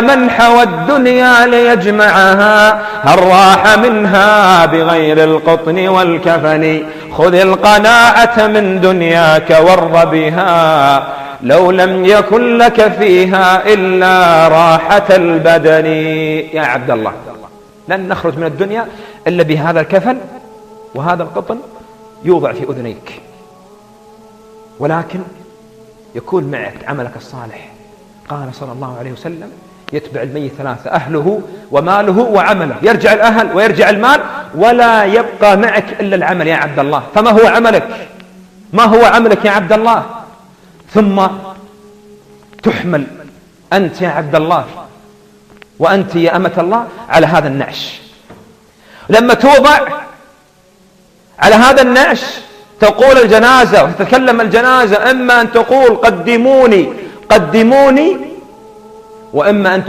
من حوى الدنيا ليجمعها، هل راح منها بغير القطن والكفن. خذ القناعة من دنياك وار بها، لو لم يكن لك فيها إلا راحة البدن. يا عبد الله، لن نخرج من الدنيا إلا بهذا الكفن وهذا القطن يوضع في أذنيك، ولكن يكون معك عملك الصالح. قال صلى الله عليه وسلم: يتبع الميت ثلاثة: أهله وماله وعمله. يرجع الأهل ويرجع المال ولا يبقى معك إلا العمل. يا عبد الله، فما هو عملك؟ ما هو عملك يا عبد الله؟ ثم تحمل أنت يا عبد الله وأنت يا أمة الله على هذا النعش. لما توضع على هذا النعش تقول الجنازة وتتكلم الجنازة، إما أن تقول قدموني قدموني، وإما أن